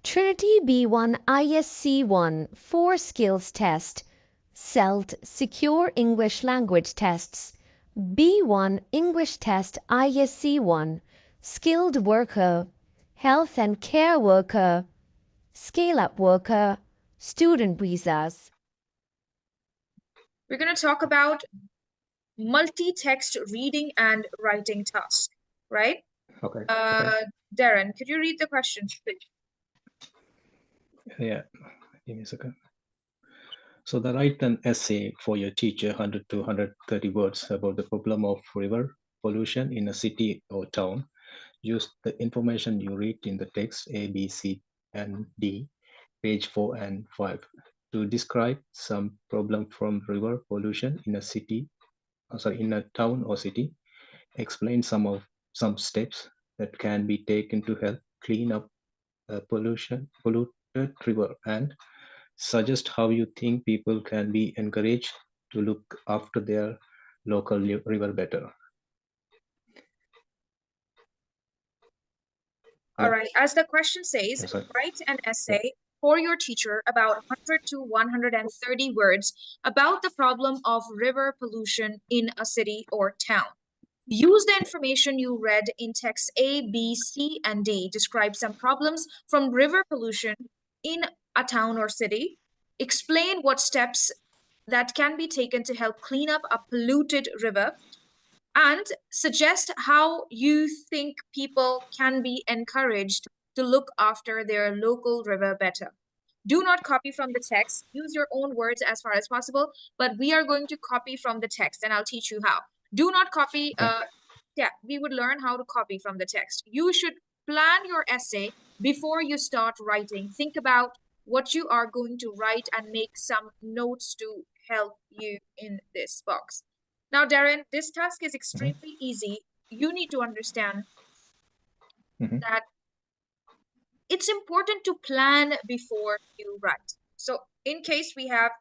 Trinity B1 ISC1 4 Skills Test, SELT Secure English Language Tests, B1 English Test ISC1, Skilled Worker, Health and Care Worker, Scale-Up Worker, Student Visas. We're going to talk about multi-text reading and writing task, right? Okay. Darren, could you read the questions, please? Yeah, give me a second. So write an essay for your teacher, 100 to 130 words, about the problem of river pollution in a city or town. Use the information you read in the text A, B, C, and D, page 4 and 5, to describe some problem from river pollution in a in a town or city. Explain some steps that can be taken to help clean up a polluted river, and suggest how you think people can be encouraged to look after their local river better. All right, as the question says, write an essay for your teacher about 100 to 130 words about the problem of river pollution in a city or town. Use the information you read in text A, B, C, and D. Describe some problems from river pollution in a town or city. Explain what steps that can be taken to help clean up a polluted river, and suggest how you think people can be encouraged to look after their local river better. Do not copy from the text. Use your own words as far as possible, but we are going to copy from the text, and I'll teach you how. Do not copy. We would learn how to copy from the text. You should plan your essay before you start writing. Think about what you are going to write and make some notes to help you in this box. Now, Darren, this task is extremely easy. You need to understand that it's important to plan before you write. So in case we have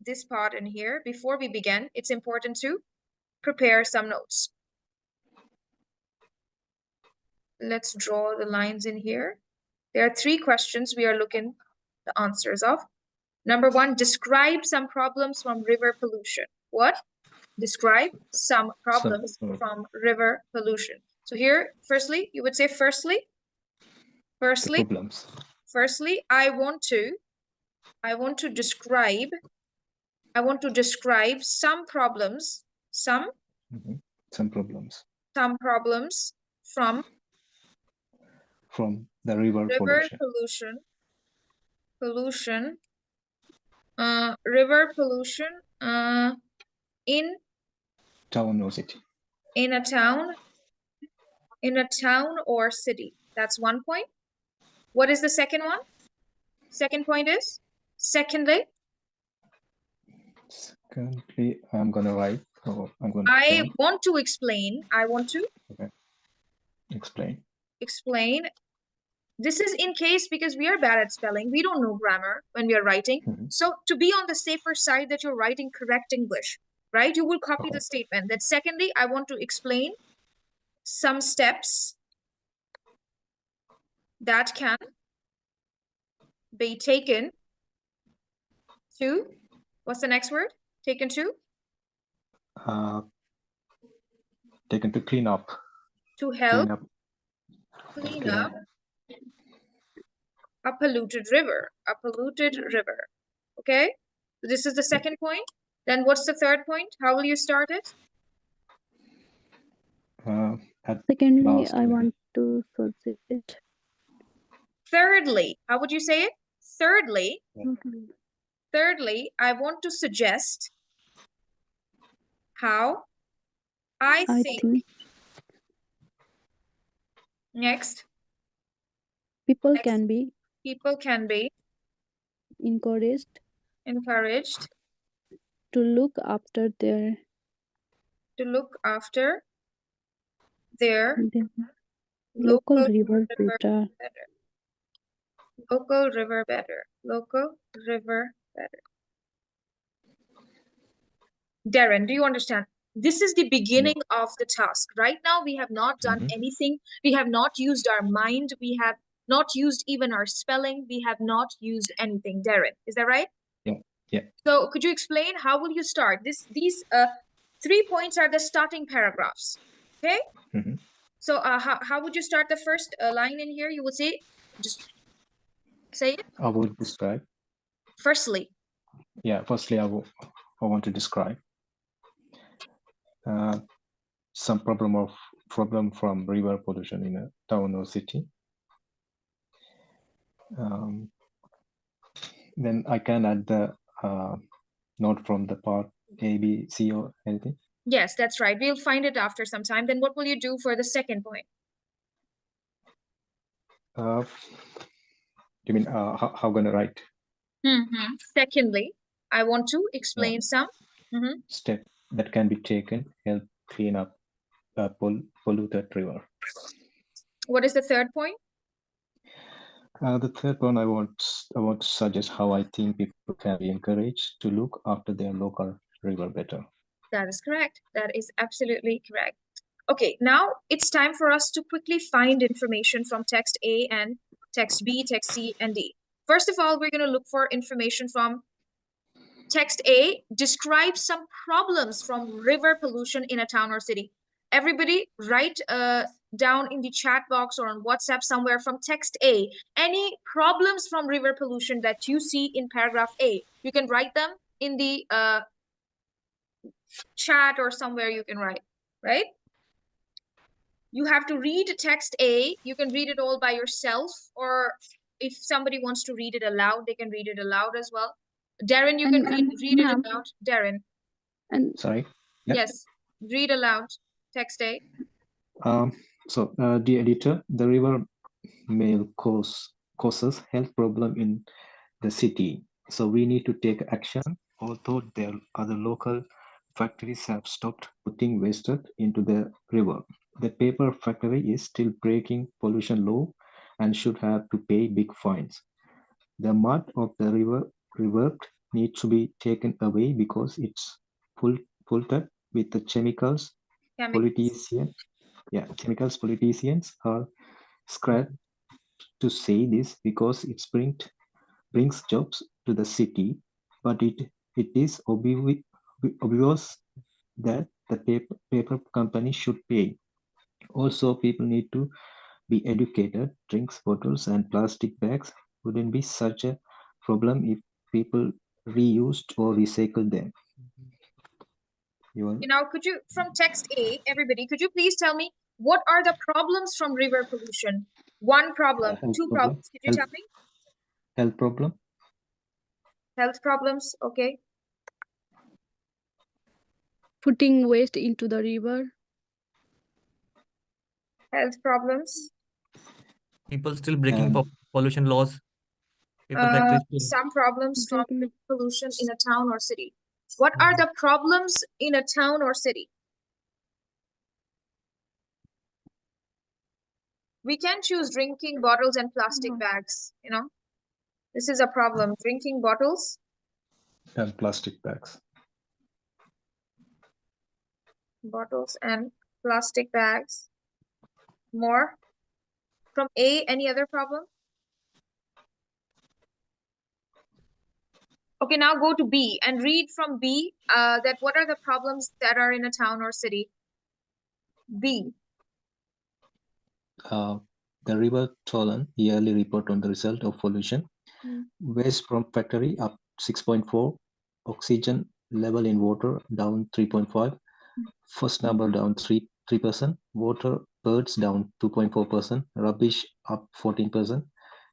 this part in here, before we begin, it's important to prepare some notes. Let's draw the lines in here. There are 3 questions we are looking the answers of. Number 1, describe some problems from river pollution. What? Describe some problems from river pollution. So here, firstly, you would say firstly, problems. Firstly, I want to describe some problems, some problems from the river pollution, river pollution in town or city. In a town or city. That's 1 point. What is the second one? Second point is? Secondly, I'm going to write. I want to explain. I want to explain. This is in case because we are bad at spelling. We don't know grammar when we are writing. So to be on the safer side that you're writing correct English, right? You will copy the statement. That secondly, I want to explain some steps that can be taken to, what's the next word? Taken to? Taken to clean up. To help clean up a polluted river. Okay? So this is the second point. Then what's the third point? How will you start it? Secondly, I want to suggest. Thirdly, how would you say it? Thirdly, I want to suggest how I think. Next. People can be encouraged to look after their local river better. Local river better. Darren, do you understand? This is the beginning of the task. Right now, we have not done anything. We have not used our mind. We have not used even our spelling. We have not used anything. Darren, is that right? Yeah. So could you explain how will you start? These 3 points are the starting paragraphs. Okay. Mhm. So how would you start the first line in here? You would say, just say it. I would describe. Firstly. Yeah. Firstly, I want to describe some problem from river pollution in a town or city. Then I can add the note from the part A, B, C, or anything. Yes, that's right. We'll find it after some time. Then what will you do for the second point? You mean how gonna write? Secondly, I want to explain some step that can be taken help clean up a polluted river. What is the third point? The third one I want to suggest how I think people can be encouraged to look after their local river better. That is correct. That is absolutely correct. Okay, now it's time for us to quickly find information from text A and text B, text C, and D. First of all, we're going to look for information from text A. Describe some problems from river pollution in a town or city. Everybody write down in the chat box or on WhatsApp somewhere from text A any problems from river pollution that you see in paragraph A. You can write them in the chat or somewhere you can write, right? You have to read text A. You can read it all by yourself, or if somebody wants to read it aloud, they can read it aloud as well. Darren, you can read it aloud. Darren. And sorry. Yep. Yes, read aloud text A. So, dear editor, the river may causes health problem in the city. So we need to take action. Although there other local factories have stopped putting waste into the river, the paper factory is still breaking pollution law and should have to pay big fines. The mud of the river needs to be taken away because it's polluted with the chemicals. Politicians are scared to say this because it brings jobs to the city, but it is obvious that the paper company should pay. Also, people need to be educated. Drinks bottles and plastic bags wouldn't be such a problem if people reused or recycled them. Now, could you, from text A, everybody, could you please tell me what are the problems from river pollution? One problem, two problems. Could you tell me? Health problem. Health problems, okay. putting waste into the river. Health problems. People still breaking pollution laws. Some problems from pollution in a town or city. What are the problems in a town or city? We can choose drinking bottles and plastic bags, you know. This is a problem. Drinking bottles and plastic bags. Bottles and plastic bags. More? From A, any other problem? Okay, now go to B and read from B that what are the problems that are in a town or city? B. The river Tolan yearly report on the result of pollution. Waste from factory up 6.4, oxygen level in water down 3.5, first number down 3%, water birds down 2.4%, rubbish up 14%,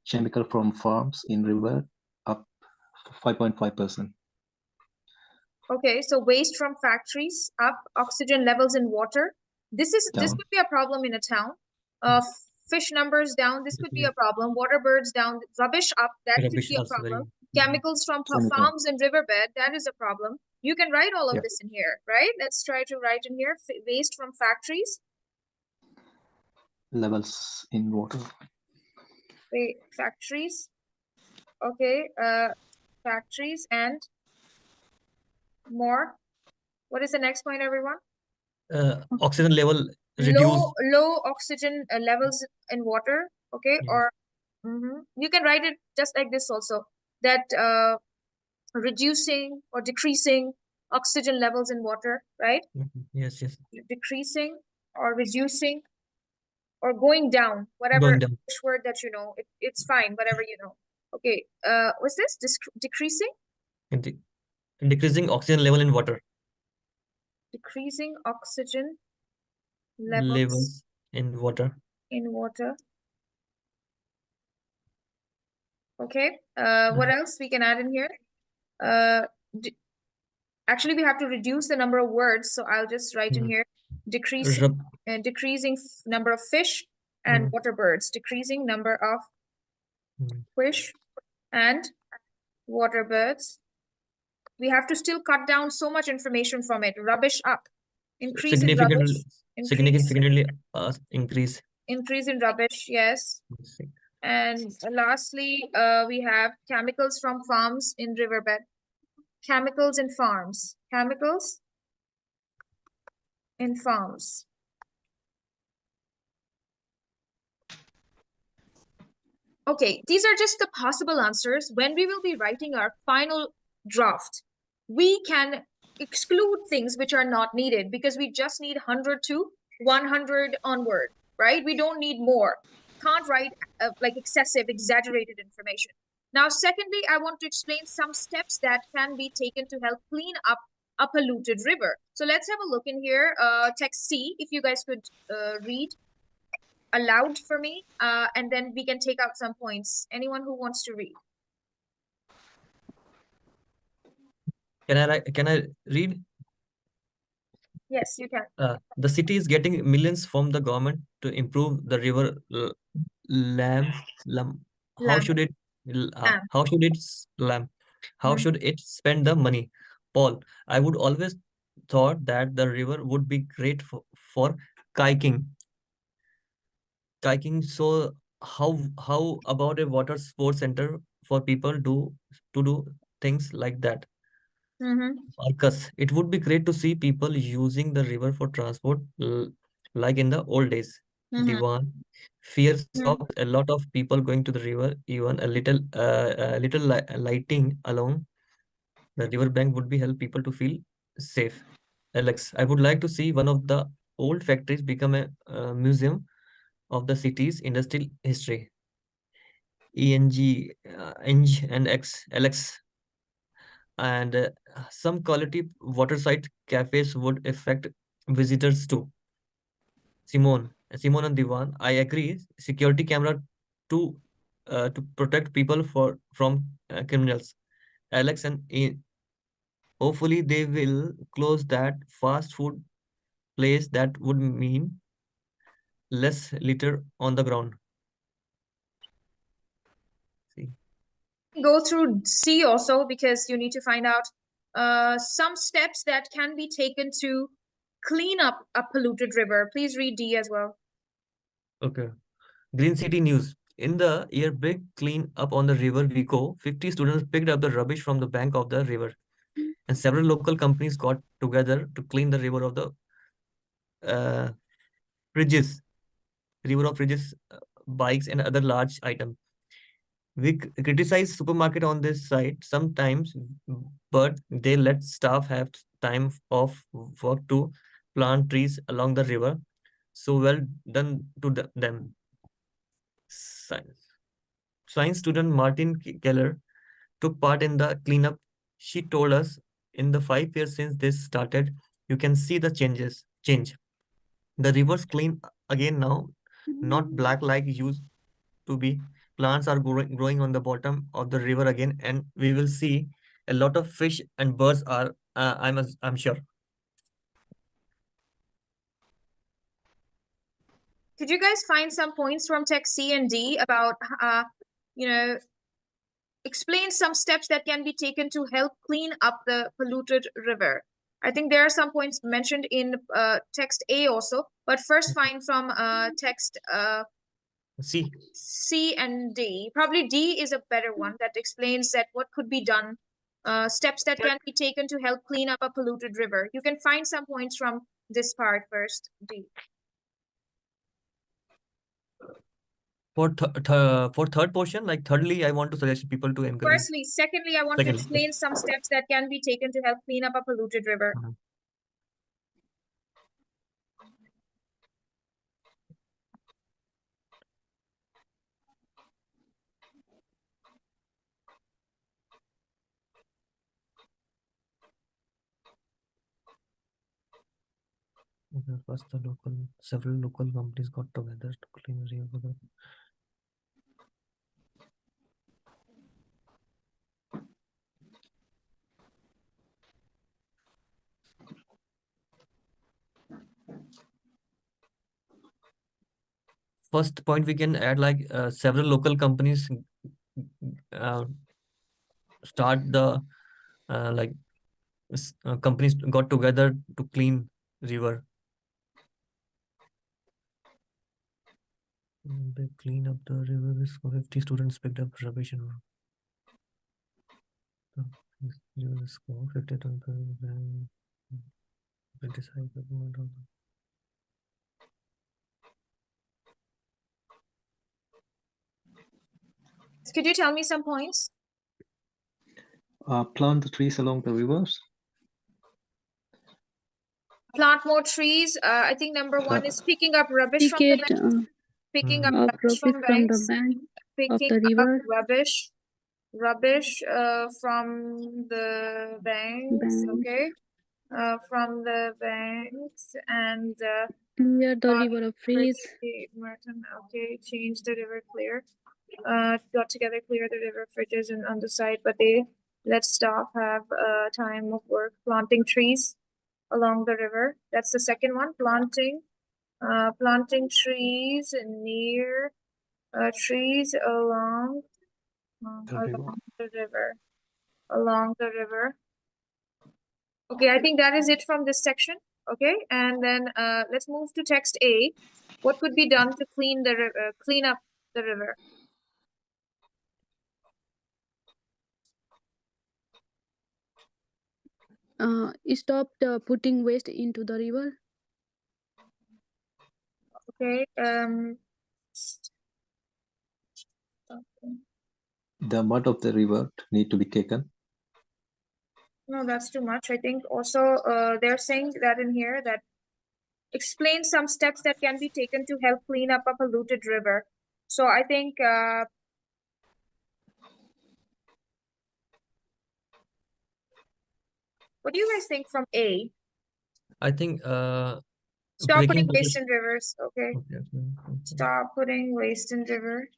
chemical from farms in river up 5.5%. Okay, so waste from factories up, oxygen levels in water. This could be a problem in a town. Fish numbers down, this could be a problem. Water birds down, rubbish up, that could be a problem. Chemicals from farms and riverbed, that is a problem. You can write all of this in here, right? Let's try to write in here, waste from factories. Levels in water. Factories. Okay, factories and more. What is the next point, everyone? Oxygen level reduced. Low oxygen levels in water, okay, or You can write it just like this also, that reducing or decreasing oxygen levels in water, right? Yes, yes. Decreasing or reducing or going down, whatever Going down. word that you know, it's fine, whatever you know. Okay, what's this? Decreasing? Decreasing oxygen level in water. Decreasing oxygen Levels in water. in water. Okay, what else we can add in here? Actually, we have to reduce the number of words, so I'll just write in here decreasing number of fish and water birds. Decreasing number of fish and water birds. We have to still cut down so much information from it. Rubbish up. Increase in rubbish. Significantly increase. Increase in rubbish, yes. And lastly, we have chemicals from farms in riverbed. Chemicals in farms. Chemicals in farms. Okay, these are just the possible answers. When we will be writing our final draft, we can exclude things which are not needed because we just need 100 to 100 onward, right? We don't need more. Can't write like excessive, exaggerated information. Now, secondly, I want to explain some steps that can be taken to help clean up a polluted river. So let's have a look in here. Text C, if you guys could read aloud for me, and then we can take out some points. Anyone who wants to read? Can I read? Yes, you can. The city is getting millions from the government to improve the river How should it How should it spend the money? Paul, I would always thought that the river would be great for kayaking. So how about a water sports center for people to do things like that? Marcus, it would be great to see people using the river for transport, like in the old days. Diwan, fears of a lot of people going to the river, even a little lighting along the river bank would be help people to feel safe. Alex, I would like to see one of the old factories become a museum of the city's industrial history. Eng and Alex, and some quality waterside cafes would affect visitors too. Simone and Diwan, I agree. Security camera to protect people from criminals. Alex and hopefully they will close that fast food place. That would mean less litter on the ground. See. Go through C also because you need to find out some steps that can be taken to clean up a polluted river. Please read D as well. Okay. Green City News. In the year big clean up on the river Vico, 50 students picked up the rubbish from the bank of the river. And several local companies got together to clean the river of the fridges, bikes, and other large items. We criticize supermarket on this site sometimes, but they let staff have time of work to plant trees along the river. So well done to them. Science student Martin Keller took part in the cleanup. She told us in the 5 years since this started, you can see the change. The river's clean again now, not black like used to be. Plants are growing on the bottom of the river again, and we will see a lot of fish and birds are. I'm sure. Could you guys find some points from text C and D about explain some steps that can be taken to help clean up the polluted river? I think there are some points mentioned in text A also, but first find from text C and D. Probably D is a better one that explains that what could be done, steps that can be taken to help clean up a polluted river. You can find some points from this part first, D. For third portion, like thirdly, I want to suggest people to encourage. Secondly, I want to explain some steps that can be taken to help clean up a polluted river. First, several local companies got together to clean the river. First point we can add, like several local companies start the companies got together to clean river. They clean up the river. 50 students picked up rubbish and 50 Could you tell me some points? Plant the trees along the rivers. Plant more trees. I think number one is picking up rubbish from the bank. Picking up rubbish from banks. Picking up rubbish from the banks. Okay. From the banks and clear the river of trees. Okay, change the river clear. Got together, clear the river fridges and on the side, but let staff have time of work planting trees along the river. That's the second one. Planting trees near trees along the river. Along the river. Okay, I think that is it from this section. Okay, and then let's move to text A. What could be done to clean the river, clean up the river? Stop putting waste into the river. Okay. The mud of the river need to be taken. No, that's too much. I think also they're saying that in here that explain some steps that can be taken to help clean up a polluted river. So I think what do you guys think from A? I think stop putting waste in rivers. Okay. Stop putting waste in river.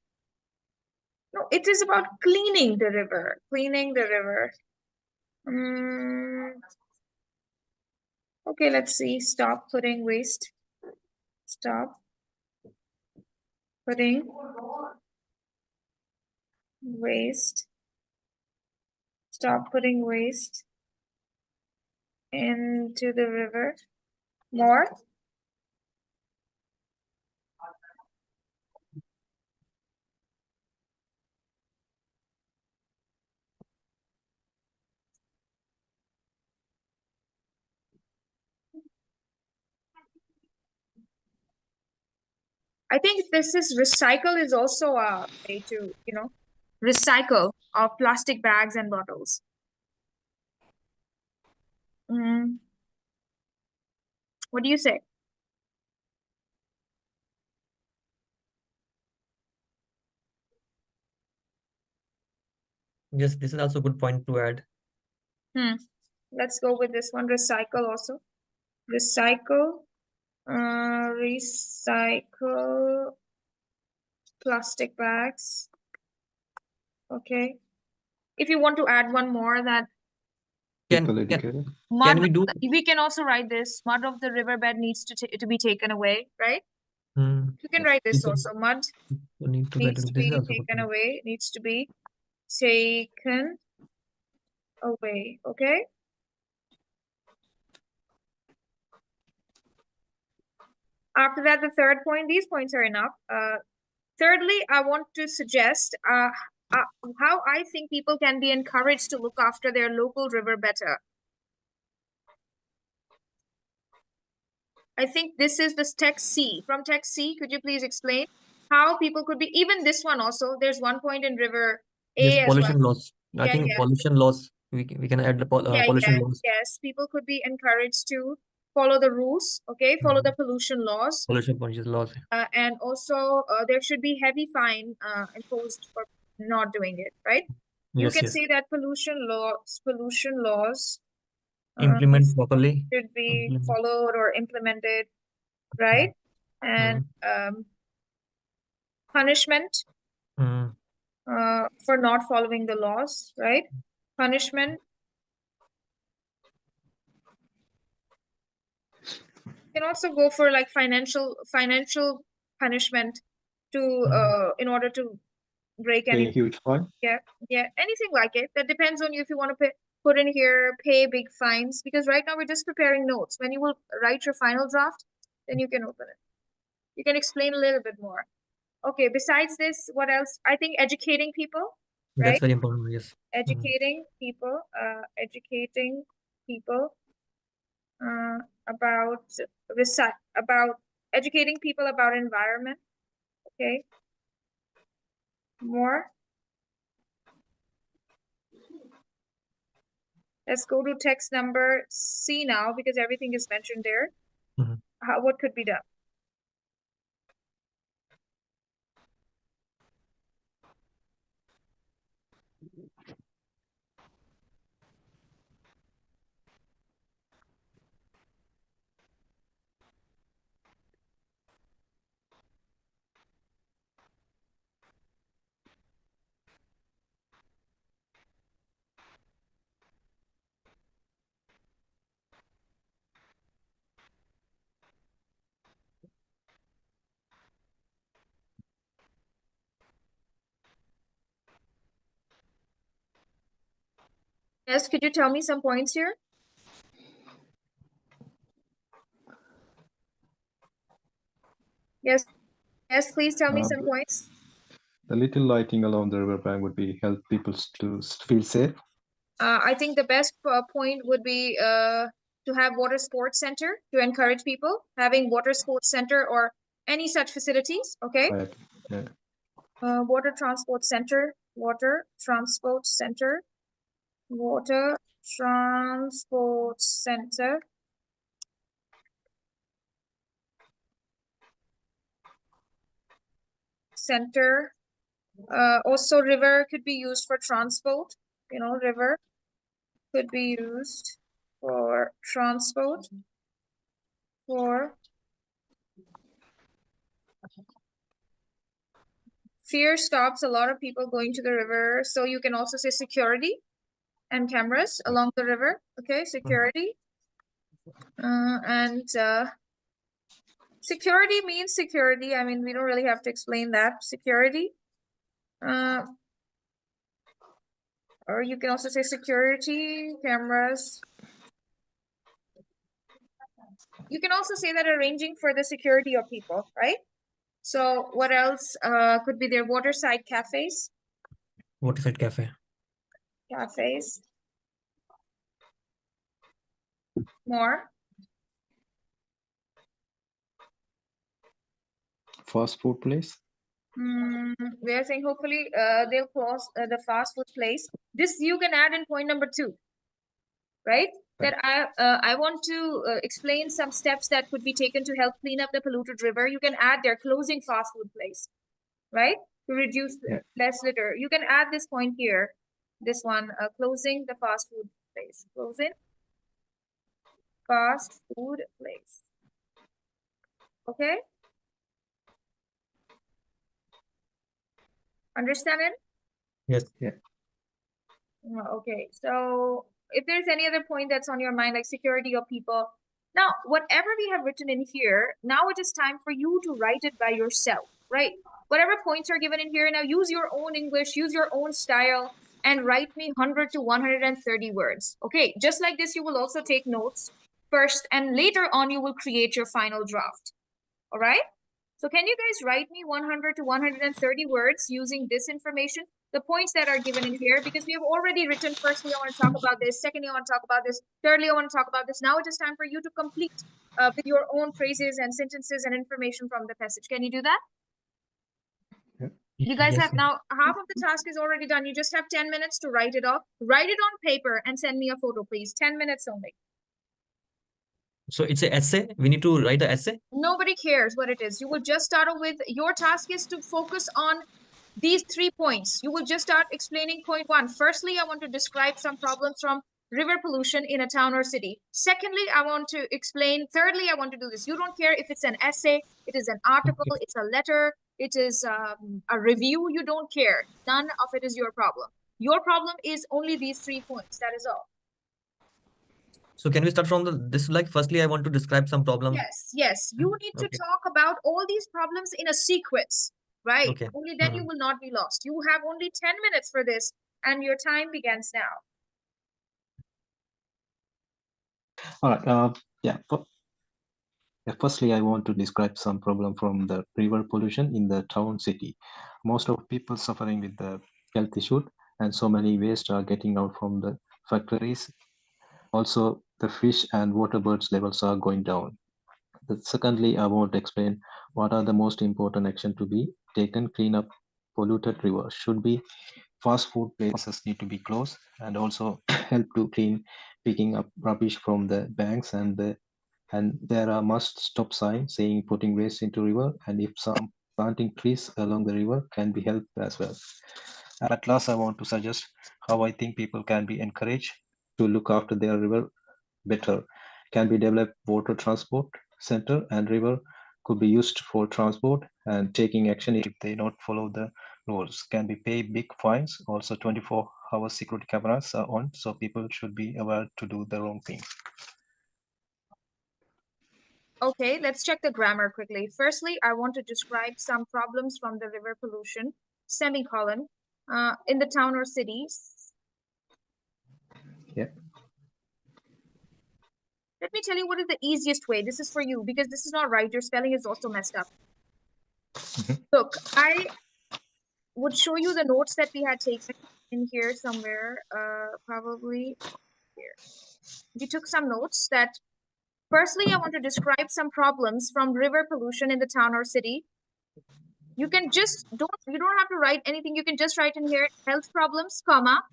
No, it is about cleaning the river. Cleaning the river. Okay, let's see. Stop putting waste. Stop putting waste. Stop putting waste into the river. More. I think this is recycle is also a way to, recycle of plastic bags and bottles. What do you say? Yes, this is also a good point to add. Let's go with this one. Recycle also. Recycle. Recycle plastic bags. Okay. If you want to add one more, that Can we do? We can also write this. Mud of the riverbed needs to be taken away, right? You can write this also. Mud needs to be taken away. Needs to be taken away. Okay. After that, the third point. These points are enough. Thirdly, I want to suggest how I think people can be encouraged to look after their local river better. I think this is the text C. From text C, could you please explain? how people could be, even this one also, there's one point in river A Yes, as pollution well. loss. I Yeah, think yeah. pollution loss. We can add the pollution loss. Yes, people could be encouraged to follow the rules, okay, follow the pollution laws. Pollution loss. And also there should be heavy fine imposed for not doing it, right? You Yes, can yes. say that pollution laws Implement properly. should be followed or implemented, right? And punishment for not following the laws, right? Punishment. You can also go for like financial punishment to in order to break Pay any a huge fine. yeah, anything like it. That depends on you if you want to put in here pay big fines, because right now we're just preparing notes. When you will write your final draft, then you can open it. You can explain a little bit more. Okay, besides this, what else? I think educating people, right? That's very important, yes. Educating people, about educating people about environment. Okay. More. Let's go to text number C now, because everything is mentioned there. What could be done? Yes, could you tell me some points here? Yes, please tell me some points. The little lighting along the riverbank would be help people to feel safe. I think the best point would be to have water sports center to encourage people, having water sports center or any such facilities. Okay. Yeah. Water transport center. Water transport center. Center. Also, river could be used for transport. You know, river could be used for transport. Fear stops a lot of people going to the river. So you can also say security and cameras along the river. Okay, security. Security means security. I mean, we don't really have to explain that. Security. Or you can also say security, cameras. You can also say that arranging for the security of people, right? So what else could be there? Waterside cafes. Waterside cafe. Cafes. More. Fast food place. We are saying hopefully they'll close the fast food place. This you can add in point number 2, right? That I want to explain some steps that could be taken to help clean up the polluted river. You can add their closing fast food place, right? To reduce less litter. You can add this point here. This one, closing the fast food place. Closing fast food place. Okay? Understand it? Yes. Yeah. Okay. So if there's any other point that's on your mind, like security of people, now whatever we have written in here, now it is time for you to write it by yourself, right? Whatever points are given in here, now use your own English, use your own style, and write me 100 to 130 words. Okay, just like this, you will also take notes first, and later on you will create your final draft. All right? So can you guys write me 100 to 130 words using this information? The points that are given in here, because we have already written, firstly, I want to talk about this, secondly, I want to talk about this, thirdly, I want to talk about this. Now it is time for you to complete with your own phrases and sentences and information from the passage. Can you do that? You guys Yes, have now, half of the task is already done. You just have 10 minutes to write it off. Write it on paper and send me a photo, please. 10 minutes only. So it's an essay. We need to write an essay. Nobody cares what it is. You will just start with, your task is to focus on these 3 points. You will just start explaining point 1. Firstly, I want to describe some problems from river pollution in a town or city. Secondly, I want to explain. Thirdly, I want to do this. You don't care if it's an essay, it is an article, it's a letter, it is a review. You don't care. None of it is your problem. Your problem is only these 3 points. That is all. So can we start from this? Like, firstly, I want to describe some problem. Yes. You need to talk about all these problems in a sequence, right? Okay. Only then you will not be lost. You have only 10 minutes for this, and your time begins now. All right. Firstly, I want to describe some problem from the river pollution in the town city. Most of people suffering with the health issue, and so many waste are getting out from the factories. Also, the fish and water birds levels are going down. Secondly, I want to explain what are the most important action to be taken. Clean up polluted rivers. Should be fast food places need to be closed, and also help to clean picking up rubbish from the banks, and there are must stop signs saying putting waste into river, and if some planting trees along the river can be helped as well. At last, I want to suggest how I think people can be encouraged to look after their river better. Can be developed water transport center, and river could be used for transport, and taking action if they not follow the rules. Can be pay big fines. Also 24-hour security cameras are on, so people should be aware to do the wrong thing. Okay, let's check the grammar quickly. Firstly, I want to describe some problems from the river pollution, semicolon, in the town or cities. Yeah. Let me tell you what is the easiest way. This is for you because this is not right. Your spelling is also messed up. Look, I would show you the notes that we had taken in here somewhere, probably here. We took some notes that, firstly, I want to describe some problems from river pollution in the town or city. You can just, you don't have to write anything. You can just write in here, health problems, comma,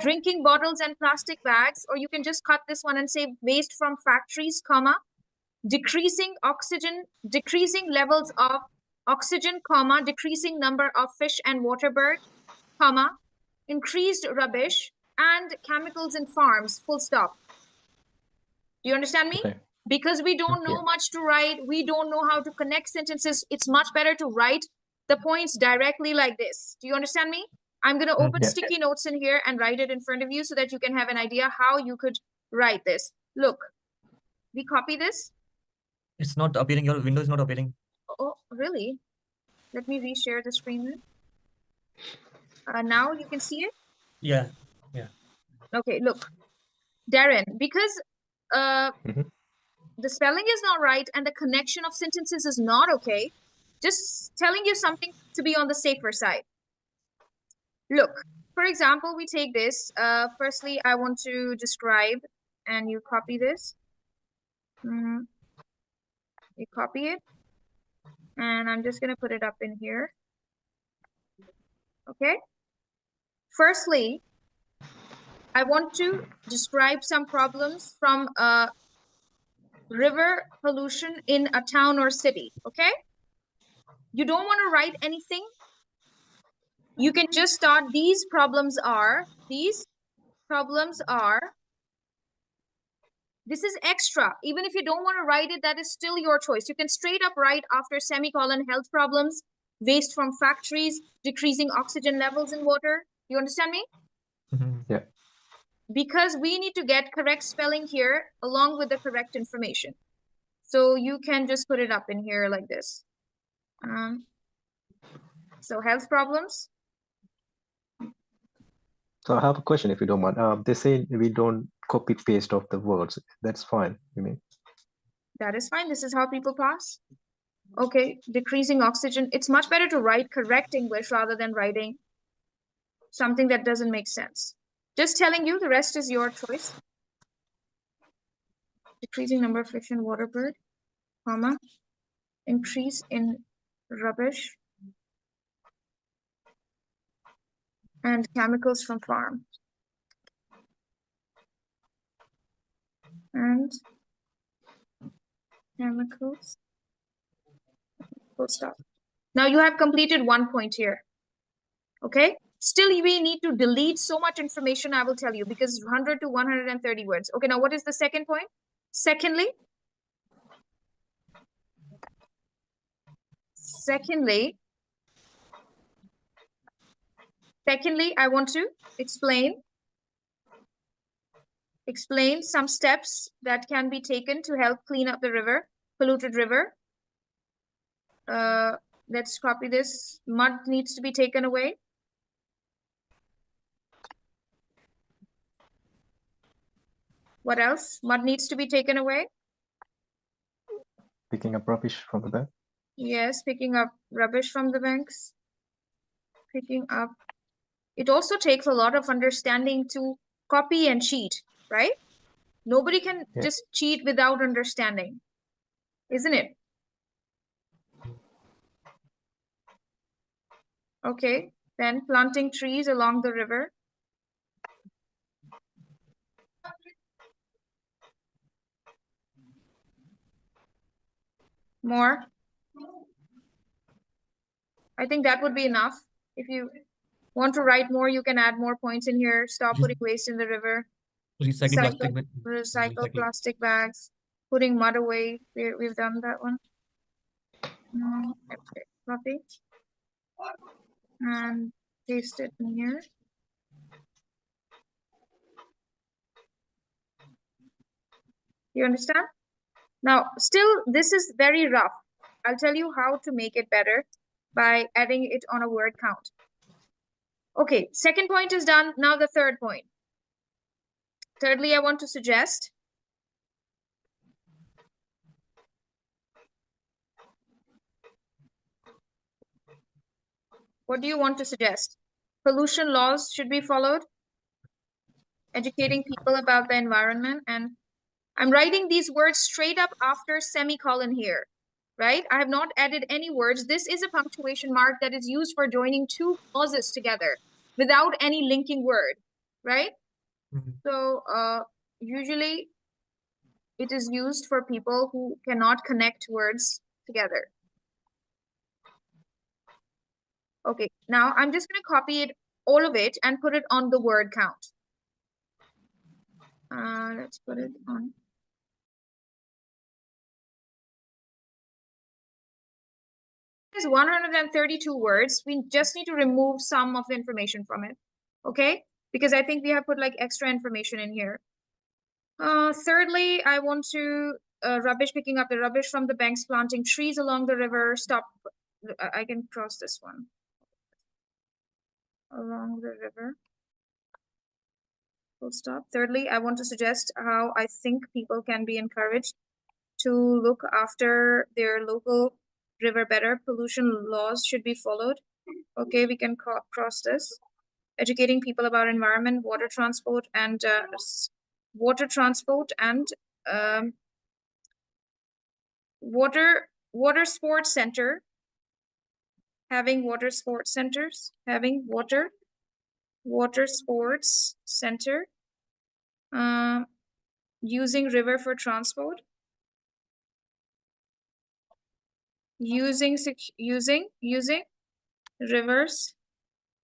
drinking bottles and plastic bags, or you can just cut this one and say waste from factories, comma, decreasing levels of oxygen, comma, decreasing number of fish and water birds, comma, increased rubbish and chemicals in farms, full stop. Do you understand me? Okay. Because we don't know much to write, we don't know how to connect sentences, it's much better to write the points directly like this. Do you understand me? I'm going to open sticky notes in here and write it in front of you so that you can have an idea how you could write this. Look, we copy this. It's not appearing. Your window is not appearing. Oh, really? Let me reshare the screen then. Now you can see it? Yeah. Okay, look. Darren, because the spelling is not right and the connection of sentences is not okay, just telling you something to be on the safer side. Look, for example, we take this. Firstly, I want to describe, and you copy this. You copy it. And I'm just going to put it up in here. Okay. Firstly, I want to describe some problems from river pollution in a town or city. Okay. You don't want to write anything. You can just start, these problems are, this is extra. Even if you don't want to write it, that is still your choice. You can straight up write after semicolon, health problems, waste from factories, decreasing oxygen levels in water. You understand me? Yeah. Because we need to get correct spelling here along with the correct information. So you can just put it up in here like this. So health problems. So I have a question, if you don't mind. They say we don't copy paste of the words. That's fine, you mean? That is fine. This is how people pass. Okay, decreasing oxygen. It's much better to write correct English rather than writing something that doesn't make sense. Just telling you, the rest is your choice. Decreasing number of fish and water bird, comma. increase in rubbish and chemicals from farm. And chemicals. Full stop. Now you have completed 1 point here. Okay. Still, we need to delete so much information, I will tell you, because 100 to 130 words. Okay, now what is the second point? Secondly, I want to explain some steps that can be taken to help clean up the river, polluted river. Let's copy this. Mud needs to be taken away. What else? Mud needs to be taken away. Picking up rubbish from the bank. Yes, picking up rubbish from the banks. Picking up. It also takes a lot of understanding to copy and cheat, right? Nobody can just cheat without understanding, isn't it? Okay, then planting trees along the river. More. I think that would be enough. If you want to write more, you can add more points in here. Stop putting waste in the river. Recycle plastic bags. Putting mud away. We've done that one. Okay, copy. And paste it in here. You understand? Now, still, this is very rough. I'll tell you how to make it better by adding it on a word count. Okay, second point is done. Now the third point. Thirdly, I want to suggest what do you want to suggest? Pollution laws should be followed. Educating people about the environment. And I'm writing these words straight up after semicolon here, right? I have not added any words. This is a punctuation mark that is used for joining two clauses together without any linking word, right? So usually it is used for people who cannot connect words together. Okay, now I'm just going to copy it, all of it, and put it on the word count. Let's put it on. There's 132 words. We just need to remove some of the information from it. Okay, because I think we have put like extra information in here. Thirdly, I want to rubbish, picking up the rubbish from the banks, planting trees along the river. Stop. I can cross this one. Along the river. Full stop. Thirdly, I want to suggest how I think people can be encouraged to look after their local river better. Pollution laws should be followed. Okay, we can cross this. Educating people about environment, water transport, and water sports center. Having water sports centers. Having water sports center. Using river for transport. Using rivers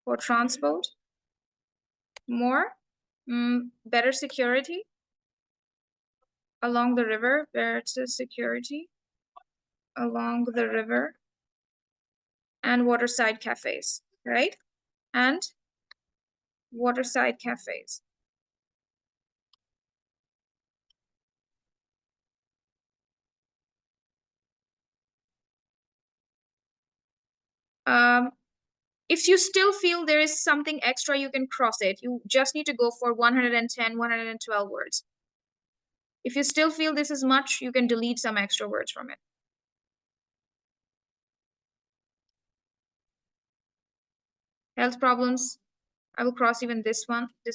for transport. More. Better security along the river. Better security along the river. And waterside cafes, right? And waterside cafes. If you still feel there is something extra, you can cross it. You just need to go for 110, 112 words. If you still feel this is much, you can delete some extra words from it. Health problems. I will cross even this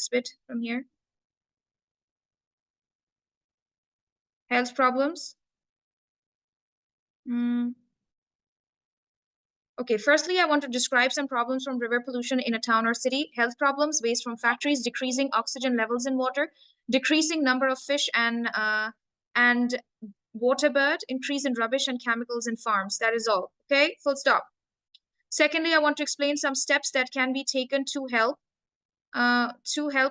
bit from here. Health problems. Okay, firstly, I want to describe some problems from river pollution in a town or city. Health problems, waste from factories, decreasing oxygen levels in water, decreasing number of fish and water bird, increase in rubbish and chemicals in farms. That is all. Okay, full stop. Secondly, I want to explain some steps that can be taken to help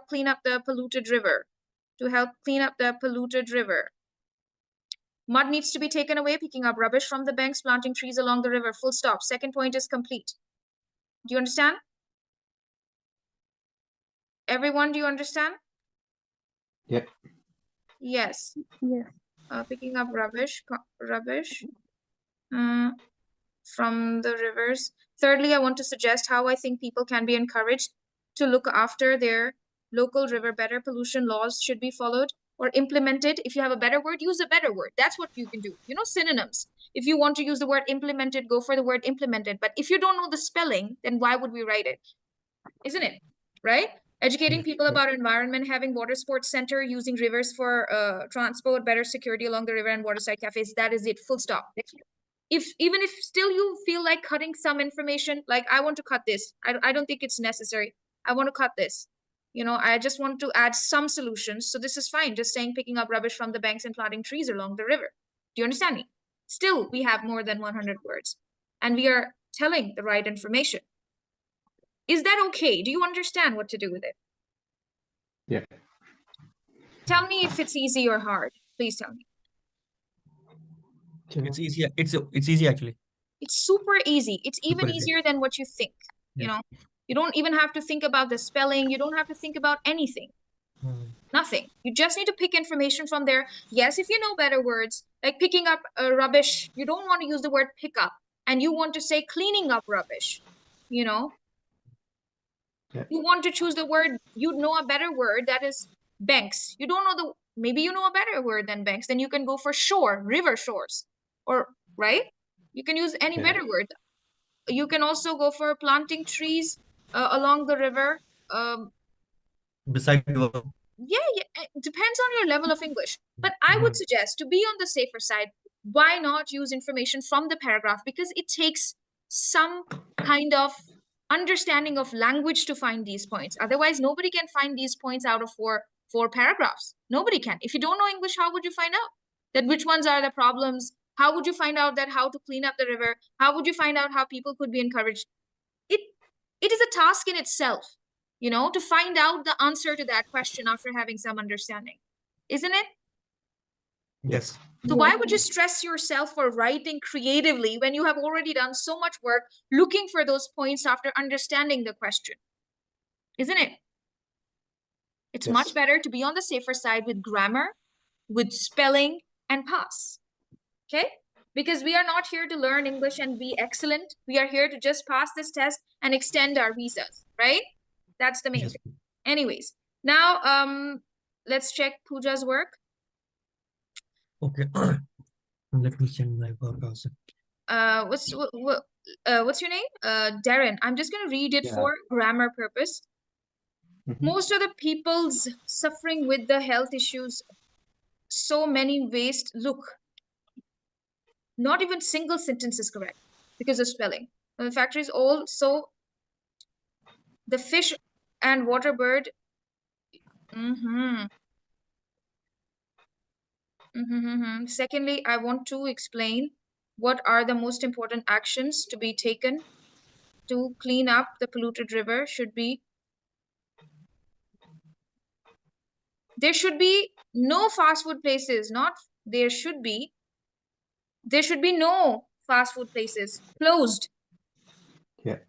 clean up the polluted river. Mud needs to be taken away, picking up rubbish from the banks, planting trees along the river. Full stop. Second point is complete. Do you understand? Everyone, do you understand? Yep. Yes. Yes. Picking up rubbish from the rivers. Thirdly, I want to suggest how I think people can be encouraged to look after their local river better. Pollution laws should be followed or implemented. If you have a better word, use a better word. That's what you can do. You know, synonyms. If you want to use the word implemented, go for the word implemented. But if you don't know the spelling, then why would we write it? Isn't it? Right? Educating people about environment, having water sports center, using rivers for transport, better security along the river and waterside cafes. That is it. Full stop. Even if still you feel like cutting some information, like I want to cut this. I don't think it's necessary. I want to cut this. You know, I just want to add some solutions. So this is fine. Just saying picking up rubbish from the banks and planting trees along the river. Do you understand me? Still, we have more than 100 words. And we are telling the right information. Is that okay? Do you understand what to do with it? Yeah. Tell me if it's easy or hard. Please tell me. It's easy. It's easy actually. It's super easy. It's even Super easy. easier than what you think. You know, you don't even have to think about the spelling. You don't have to think about anything. Nothing. You just need to pick information from there. Yes, if you know better words, like picking up rubbish, you don't want to use the word pick up, and you want to say cleaning up rubbish. You know, you want to choose the word, you know a better word, that is banks. You don't know maybe you know a better word than banks, then you can go for shore, river shores, or right? You can use any better word. You can also go for planting trees along the river. Beside the Yeah, it depends on your level of English. But I would suggest, to be on the safer side, why not use information from the paragraph? Because it takes some kind of understanding of language to find these points. Otherwise, nobody can find these points out of four paragraphs. Nobody can. If you don't know English, how would you find out that which ones are the problems? How would you find out that how to clean up the river? How would you find out how people could be encouraged? It is a task in itself, you know, to find out the answer to that question after having some understanding, isn't it? Yes. So why would you stress yourself for writing creatively when you have already done so much work looking for those points after understanding the question? Isn't it? It's much better to be on the safer side with grammar, with spelling, and pass. Okay? Because we are not here to learn English and be excellent. We are here to just pass this test and extend our visas, right? That's the main thing. Anyways, now let's check Pooja's work. Okay. Let me check my work also. What's your name? Darren. I'm just gonna read it for grammar purpose. Most of the people's suffering with the health issues, so many waste. Look, not even single sentence is correct because of spelling. The factories also, the fish and water bird. Secondly, I want to explain what are the most important actions to be taken to clean up the polluted river. There should be no fast food places, there should be no fast food places closed. Yeah.